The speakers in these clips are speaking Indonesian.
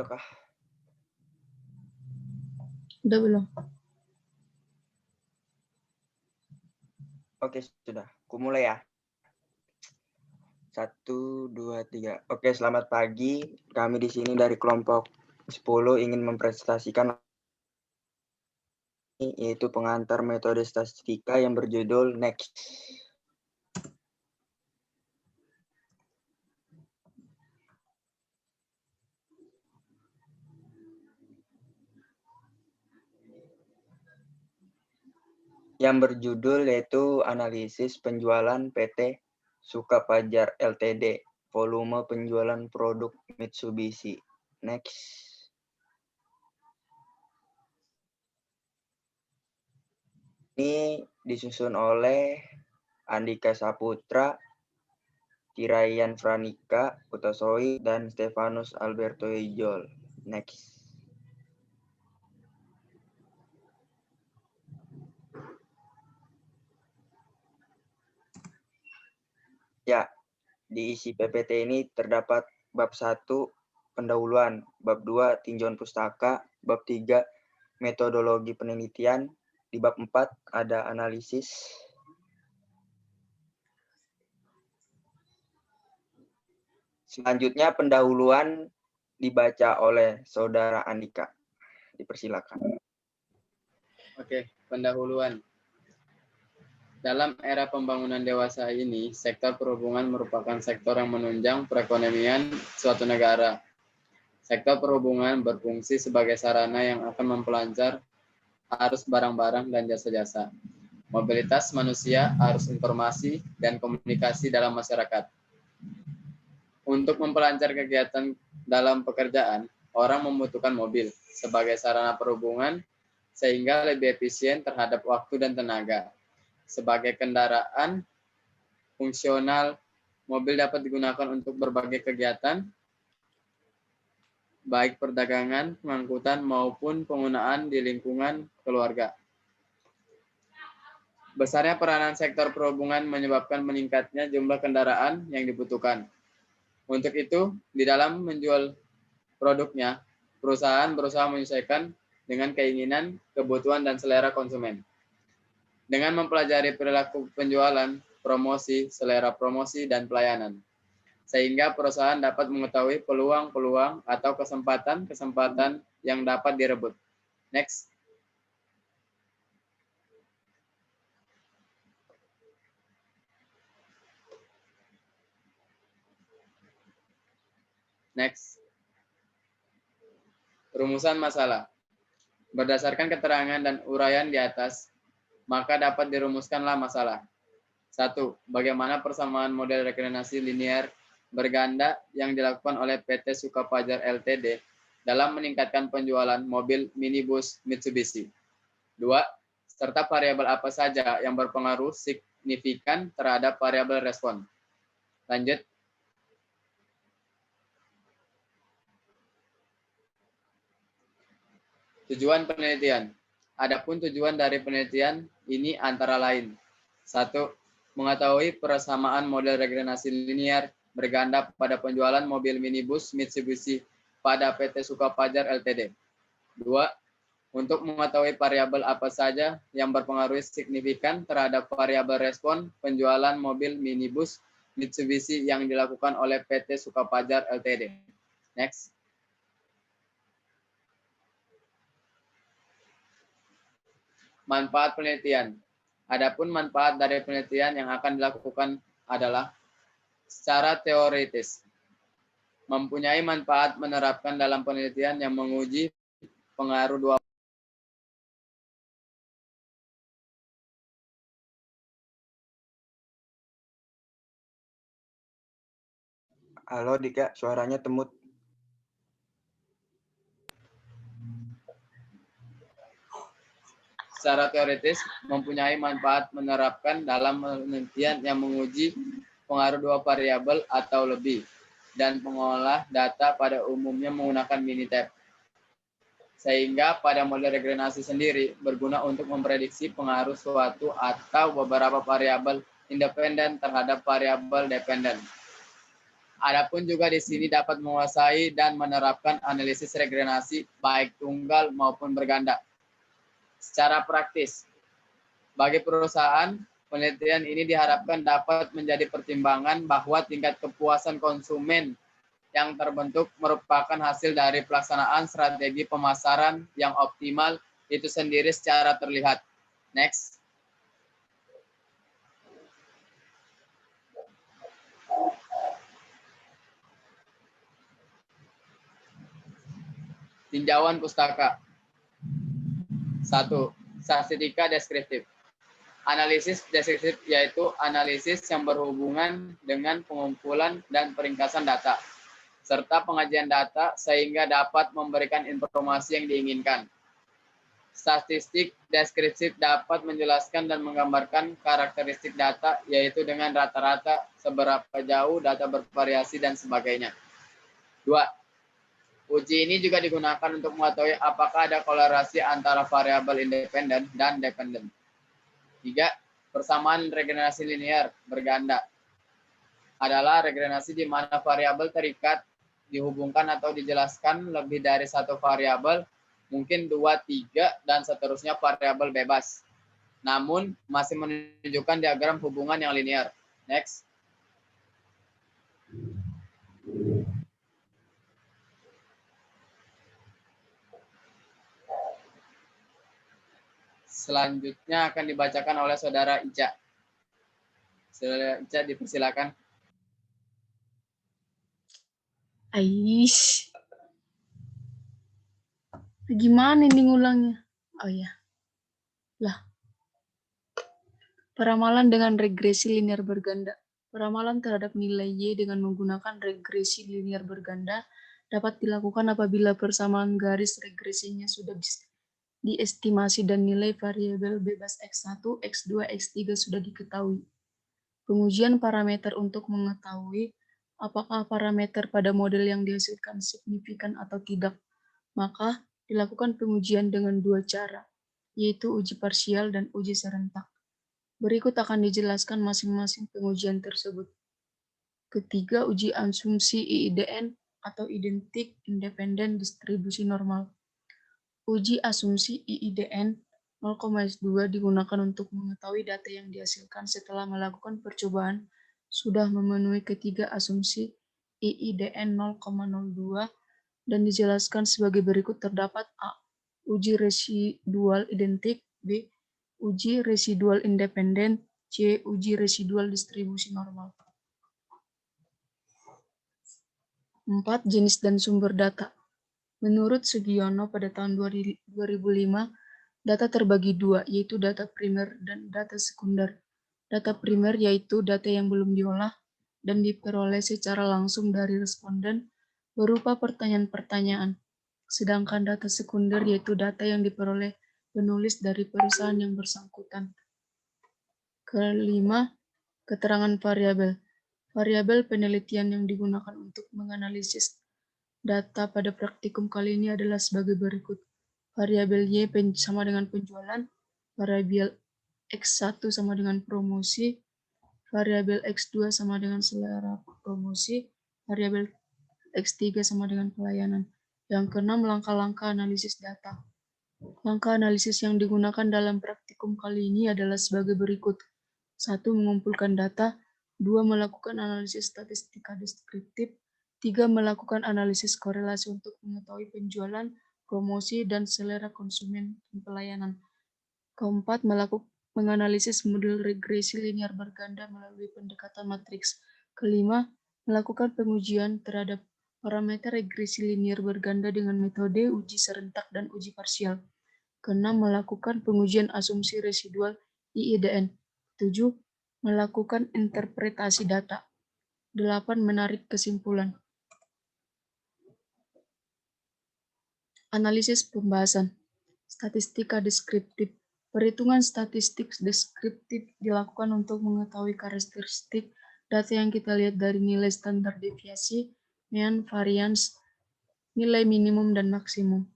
Sudah kah? Udah belum? Oke, sudah. Kumulai ya. 1, 2, 3. Oke, selamat pagi. Kami di sini dari kelompok 10 ingin mempresentasikan yaitu pengantar metode statistika yang berjudul Next. Yang berjudul yaitu analisis penjualan PT Sukapajar Ltd, volume penjualan produk Mitsubishi. Next. Ini disusun oleh Andika Saputra, Tirayan Franika Utasoi, dan Stefanus Alberto Ijol. Next. Ya, di isi PPT ini terdapat bab 1 pendahuluan, bab 2 tinjauan pustaka, bab 3 metodologi penelitian, di bab 4 ada analisis. Selanjutnya pendahuluan dibaca oleh Saudara Andika. Dipersilakan. Oke, pendahuluan. Dalam era pembangunan dewasa ini, sektor perhubungan merupakan sektor yang menunjang perekonomian suatu negara. Sektor perhubungan berfungsi sebagai sarana yang akan mempelancar arus barang-barang dan jasa-jasa, mobilitas manusia, arus informasi, dan komunikasi dalam masyarakat. Untuk mempelancar kegiatan dalam pekerjaan, orang membutuhkan mobil sebagai sarana perhubungan sehingga lebih efisien terhadap waktu dan tenaga. Sebagai kendaraan fungsional, mobil dapat digunakan untuk berbagai kegiatan, baik perdagangan, pengangkutan, maupun penggunaan di lingkungan keluarga. Besarnya peranan sektor perhubungan menyebabkan meningkatnya jumlah kendaraan yang dibutuhkan. Untuk itu, di dalam menjual produknya, perusahaan berusaha menyesuaikan dengan keinginan, kebutuhan, dan selera konsumen. Dengan mempelajari perilaku penjualan, promosi, selera promosi, dan pelayanan. Sehingga perusahaan dapat mengetahui peluang-peluang atau kesempatan-kesempatan yang dapat direbut. Next. Next. Rumusan masalah. Berdasarkan keterangan dan uraian di atas, maka dapat dirumuskanlah masalah. 1. Bagaimana persamaan model reklinasi linear berganda yang dilakukan oleh PT Sukapajar Ltd dalam meningkatkan penjualan mobil minibus Mitsubishi. 2. Serta variabel apa saja yang berpengaruh signifikan terhadap variabel respon. Lanjut. Tujuan penelitian. Adapun tujuan dari penelitian ini antara lain. 1. Mengetahui persamaan model reklinasi linear berganda pada penjualan mobil minibus Mitsubishi pada PT Sukapajar Ltd. 2. Untuk mengetahui variabel apa saja yang berpengaruh signifikan terhadap variabel respon penjualan mobil minibus Mitsubishi yang dilakukan oleh PT Sukapajar Ltd. Next. Manfaat penelitian. Adapun manfaat dari penelitian yang akan dilakukan adalah secara teoritis. Mempunyai manfaat menerapkan dalam penelitian yang menguji pengaruh dua. Halo Dika, suaranya temut. Secara teoritis mempunyai manfaat menerapkan dalam penelitian yang menguji pengaruh dua variabel atau lebih dan mengolah data pada umumnya menggunakan Minitab. Sehingga pada model reklinasi sendiri berguna untuk memprediksi pengaruh suatu atau beberapa variabel independen terhadap variabel dependen. Adapun juga di sini dapat menguasai dan menerapkan analisis regressi baik tunggal maupun berganda. Secara praktis, bagi perusahaan, penelitian ini diharapkan dapat menjadi pertimbangan bahwa tingkat kepuasan konsumen yang terbentuk merupakan hasil dari pelaksanaan strategi pemasaran yang optimal itu sendiri secara terlihat. Next. Tinjauan pustaka. 1. Statistika deskriptif. Analisis deskriptif yaitu analisis yang berhubungan dengan pengumpulan dan peringkasan data, serta pengajian data sehingga dapat memberikan informasi yang diinginkan. Statistik deskriptif dapat menjelaskan dan menggambarkan karakteristik data, yaitu dengan rata-rata, seberapa jauh data bervariasi, dan sebagainya. 2. Uji ini juga digunakan untuk mengetahui apakah ada kolerasi antara variabel independen dan dependen. 3. Persamaan regenerasi linear berganda adalah regenerasi di mana variabel terikat, dihubungkan atau dijelaskan lebih dari satu variabel, mungkin 2, 3, dan seterusnya variabel bebas. Namun, masih menunjukkan diagram hubungan yang linear. Next. Selanjutnya akan dibacakan oleh Saudara Ica. Saudara Ica, dipersilakan. Aish. Gimana ini ngulangnya? Oh ya. Lah. Peramalan dengan regresi linear berganda. Peramalan terhadap nilai Y dengan menggunakan regresi linear berganda dapat dilakukan apabila persamaan garis regresinya sudah diestimasi dan nilai variabel bebas X1, X2, X3 sudah diketahui. Pengujian parameter untuk mengetahui apakah parameter pada model yang dihasilkan signifikan atau tidak, maka dilakukan pengujian dengan dua cara, yaitu uji parsial dan uji serentak. Berikut akan dijelaskan masing-masing pengujian tersebut. Ketiga, uji asumsi IIDN atau identik independen distribusi normal. Uji asumsi IIDN 0,2 digunakan untuk mengetahui data yang dihasilkan setelah melakukan percobaan sudah memenuhi ketiga asumsi IIDN 0,02 dan dijelaskan sebagai berikut. Terdapat A. Uji residual identik. B. Uji residual independen. C. Uji residual distribusi normal. 4. Jenis dan sumber data. Menurut Sugiono pada tahun 2005, data terbagi dua, yaitu data primer dan data sekunder. Data primer yaitu data yang belum diolah dan diperoleh secara langsung dari responden berupa pertanyaan-pertanyaan. Sedangkan data sekunder yaitu data yang diperoleh penulis dari perusahaan yang bersangkutan. Kelima, keterangan variabel. Variabel penelitian yang digunakan untuk menganalisis data pada praktikum kali ini adalah sebagai berikut. Variabel Y sama dengan penjualan, variabel X1 sama dengan promosi, variabel X2 sama dengan selera promosi, variabel X3 sama dengan pelayanan. Yang keenam, langkah-langkah analisis data. Langkah analisis yang digunakan dalam praktikum kali ini adalah sebagai berikut. 1. Mengumpulkan data. 2. Melakukan analisis statistika deskriptif. 3. Melakukan analisis korelasi untuk mengetahui penjualan, promosi, dan selera konsumen dan pelayanan. Keempat, menganalisis model regresi linear berganda melalui pendekatan matriks. Kelima, melakukan pengujian terhadap parameter regresi linear berganda dengan metode uji serentak dan uji parsial. Keenam, melakukan pengujian asumsi residual IIDN. 7. Melakukan interpretasi data. 8. Menarik kesimpulan. Analisis pembahasan. Statistika deskriptif. Perhitungan statistik deskriptif dilakukan untuk mengetahui karakteristik data yang kita lihat dari nilai standar deviasi, mean, variance, nilai minimum dan maksimum.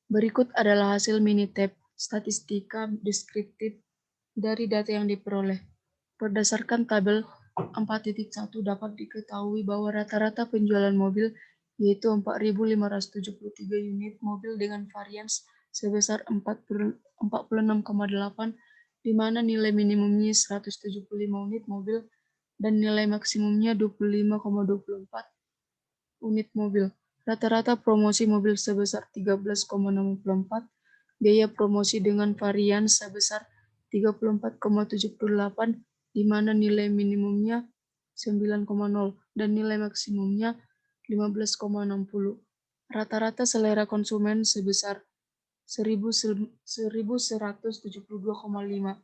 Berikut adalah hasil mini-tab statistika deskriptif dari data yang diperoleh. Berdasarkan tabel 4.1 dapat diketahui bahwa rata-rata penjualan mobil yaitu 4.573 unit mobil dengan varian sebesar 46,8, di mana nilai minimumnya 175 unit mobil dan nilai maksimumnya 25,24 unit mobil. Rata-rata promosi mobil sebesar 13,64, biaya promosi dengan varian sebesar 34,78, di mana nilai minimumnya 9,0 dan nilai maksimumnya 15,60. Rata-rata selera konsumen sebesar 1.172,5.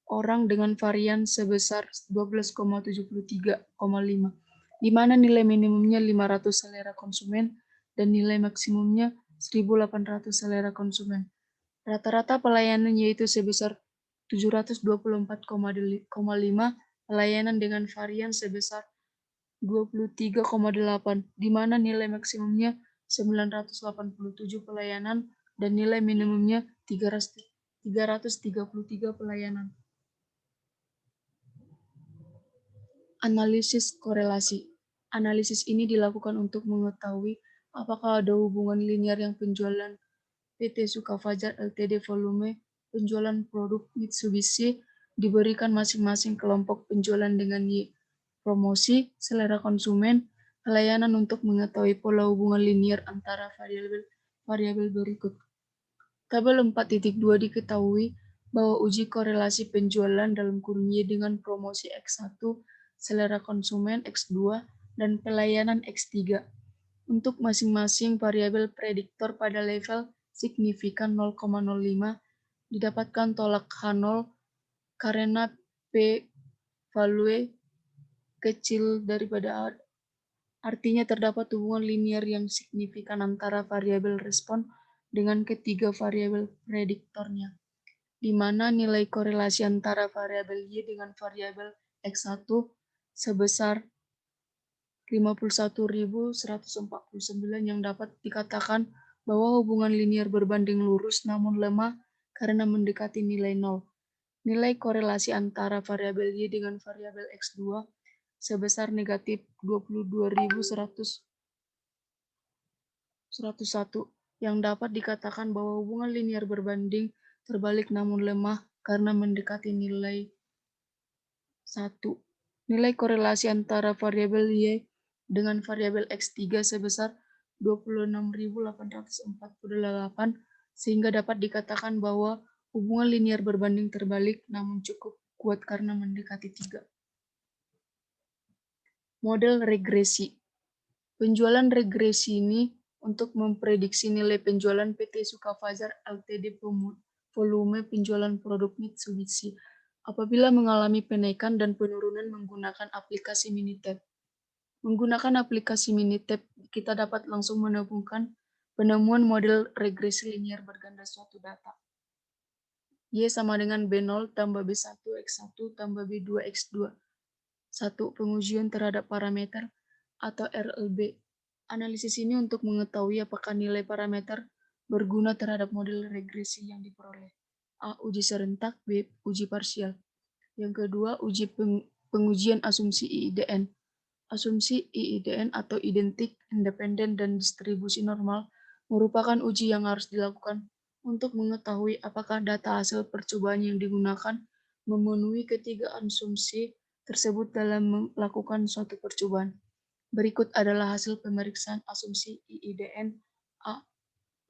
Orang dengan varian sebesar 12,73,5, di mana nilai minimumnya 500 selera konsumen dan nilai maksimumnya 1.800 selera konsumen. Rata-rata pelayanan yaitu sebesar 724,5, pelayanan dengan varian sebesar 23,8, di mana nilai maksimumnya 987 pelayanan dan nilai minimumnya 333 pelayanan. Analisis korelasi. Analisis ini dilakukan untuk mengetahui apakah ada hubungan linear yang penjualan PT Suka Fajar Ltd volume penjualan produk Mitsubishi diberikan masing-masing kelompok penjualan dengan Y. Promosi, selera konsumen, pelayanan untuk mengetahui pola hubungan linear antara variabel berikut. Tabel 4.2 diketahui bahwa uji korelasi penjualan dalam kurung Y dengan promosi X1, selera konsumen X2, dan pelayanan X3. Untuk masing-masing variabel prediktor pada level signifikan 0,05 didapatkan tolak H0 karena P value kecil daripada A. Artinya terdapat hubungan linear yang signifikan antara variabel respon dengan ketiga variabel prediktornya, di mana nilai korelasi antara variabel Y dengan variabel X1 sebesar 51.149 yang dapat dikatakan bahwa hubungan linear berbanding lurus namun lemah karena mendekati nilai 0. Nilai korelasi antara variabel Y dengan variabel X2 sebesar negatif 22.101 yang dapat dikatakan bahwa hubungan linear berbanding terbalik namun lemah karena mendekati nilai 1. Nilai korelasi antara variabel Y dengan variabel X3 sebesar 26.848 sehingga dapat dikatakan bahwa hubungan linear berbanding terbalik namun cukup kuat karena mendekati 3. Model regresi. Penjualan regresi ini untuk memprediksi nilai penjualan PT Suka Fajar Ltd volume penjualan produk Mitsubishi apabila mengalami penaikan dan penurunan menggunakan aplikasi Minitab. Menggunakan aplikasi Minitab, kita dapat langsung menemukan penemuan model regresi linear berganda suatu data. Y sama dengan B0 tambah B1 X1 tambah B2 X2. 1. Pengujian terhadap parameter atau RLB. Analisis ini untuk mengetahui apakah nilai parameter berguna terhadap model regresi yang diperoleh. A. Uji serentak. B. Uji parsial. Yang kedua, pengujian asumsi IIDN. Asumsi IIDN atau identik, independen, dan distribusi normal merupakan uji yang harus dilakukan untuk mengetahui apakah data hasil percobaan yang digunakan memenuhi ketiga asumsi tersebut dalam melakukan suatu percobaan. Berikut adalah hasil pemeriksaan asumsi IIDN. A.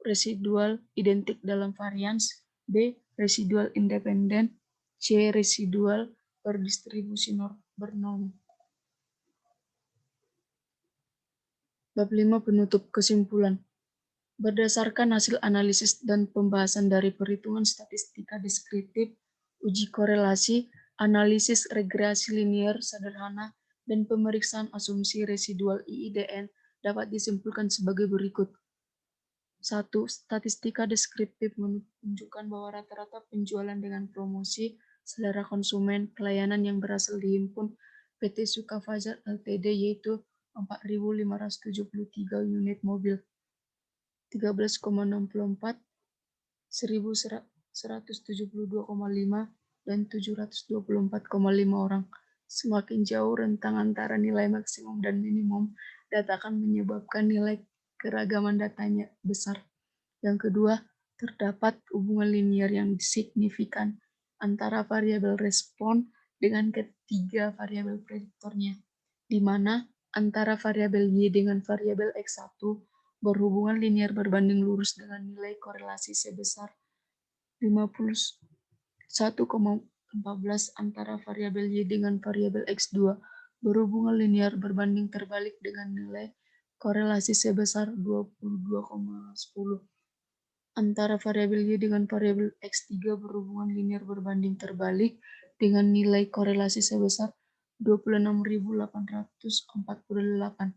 Residual identik dalam varians. B. Residual independen. C. Residual berdistribusi bernorm. Bab 5 penutup kesimpulan. Berdasarkan hasil analisis dan pembahasan dari perhitungan statistika deskriptif, uji korelasi, analisis regresi linear sederhana, dan pemeriksaan asumsi residual IIDN dapat disimpulkan sebagai berikut. 1. Statistika deskriptif menunjukkan bahwa rata-rata penjualan dengan promosi, selera konsumen, pelayanan yang berhasil dihimpun PT Suka Fajar Ltd yaitu 4.573 unit mobil, 13,64, 1.172,5, dan 724,5 orang. Semakin jauh rentang antara nilai maksimum dan minimum, data akan menyebabkan nilai keragaman datanya besar. Yang kedua, terdapat hubungan linier yang signifikan antara variabel respon dengan ketiga variabel prediktornya, di mana antara variabel Y dengan variabel X1 berhubungan linier berbanding lurus dengan nilai korelasi sebesar 51,14 antara variabel Y dengan variabel X2 berhubungan linier berbanding terbalik dengan nilai korelasi sebesar 22,10. Antara variabel Y dengan variabel X3 berhubungan linier berbanding terbalik dengan nilai korelasi sebesar 26.848.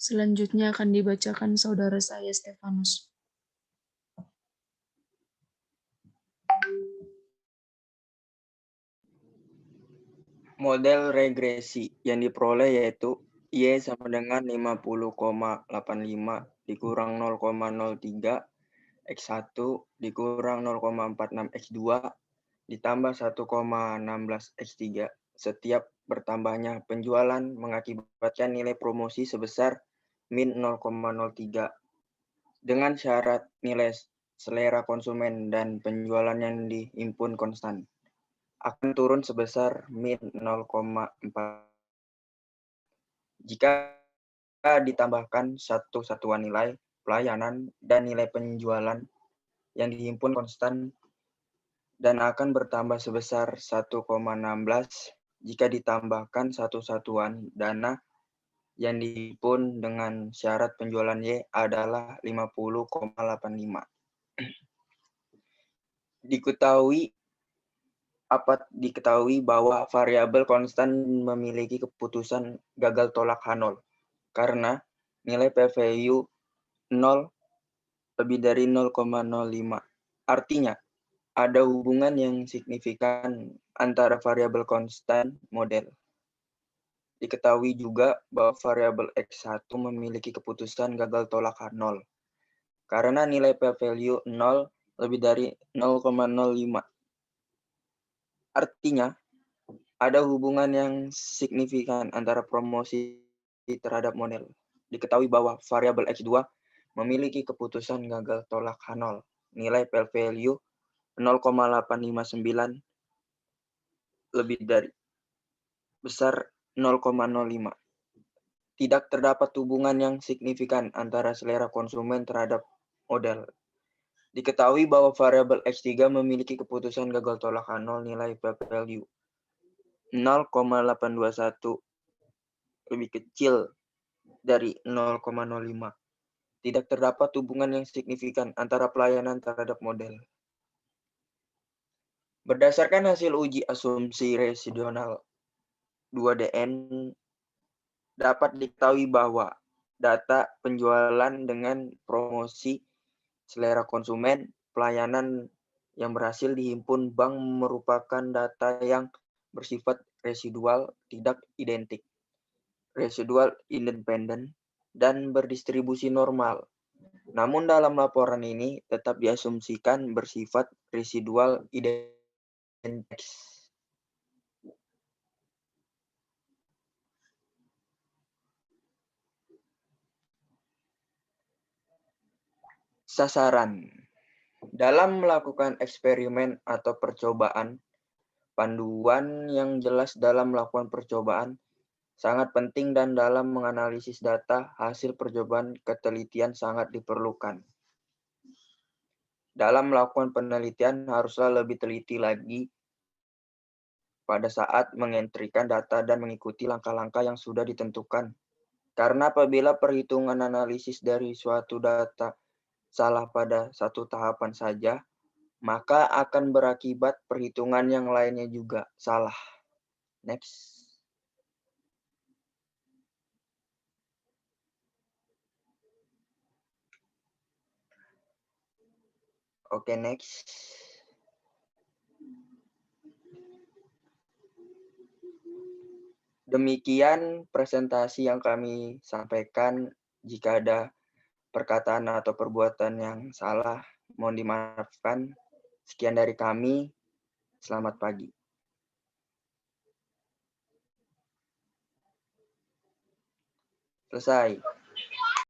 Selanjutnya akan dibacakan saudara saya Stefanus. Model regresi yang diperoleh yaitu Y sama dengan 50,85 dikurang 0,03 X1 dikurang 0,46 X2 ditambah 1,16 X3. Setiap bertambahnya penjualan mengakibatkan nilai promosi sebesar min 0,03 dengan syarat nilai selera konsumen dan penjualan yang dihimpun konstan akan turun sebesar min 0,4 jika ditambahkan satu satuan nilai pelayanan dan nilai penjualan yang dihimpun konstan dan akan bertambah sebesar 1,16 jika ditambahkan satu satuan dana yang dihimpun dengan syarat penjualan Y adalah 50,85. Diketahui bahwa variabel konstan memiliki keputusan gagal tolak H0 karena nilai p-value 0 lebih dari 0,05. Artinya, ada hubungan yang signifikan antara variabel konstan model. Diketahui juga bahwa variabel X1 memiliki keputusan gagal tolak H0 karena nilai p-value 0 lebih dari 0,05. Artinya, ada hubungan yang signifikan antara promosi terhadap model. Diketahui bahwa variabel X2 memiliki keputusan gagal tolak H0, nilai p-value 0,859 lebih dari besar 0,05. Tidak terdapat hubungan yang signifikan antara selera konsumen terhadap model. Diketahui bahwa variabel X3 memiliki keputusan gagal tolak H0 nilai p-value 0,821 lebih kecil dari 0,05. Tidak terdapat hubungan yang signifikan antara pelayanan terhadap model. Berdasarkan hasil uji asumsi residual 2DN, dapat diketahui bahwa data penjualan dengan promosi selera konsumen, pelayanan yang berhasil dihimpun bank merupakan data yang bersifat residual tidak identik, residual independen, dan berdistribusi normal. Namun dalam laporan ini tetap diasumsikan bersifat residual identik. Sasaran. Dalam melakukan eksperimen atau percobaan, panduan yang jelas dalam melakukan percobaan sangat penting dan dalam menganalisis data hasil percobaan ketelitian sangat diperlukan. Dalam melakukan penelitian haruslah lebih teliti lagi pada saat mengentrikan data dan mengikuti langkah-langkah yang sudah ditentukan. Karena apabila perhitungan analisis dari suatu data salah pada satu tahapan saja, maka akan berakibat perhitungan yang lainnya juga salah. Next. Oke, next. Demikian presentasi yang kami sampaikan. Jika ada perkataan atau perbuatan yang salah, mohon dimaafkan. Sekian dari kami. Selamat pagi. Selesai.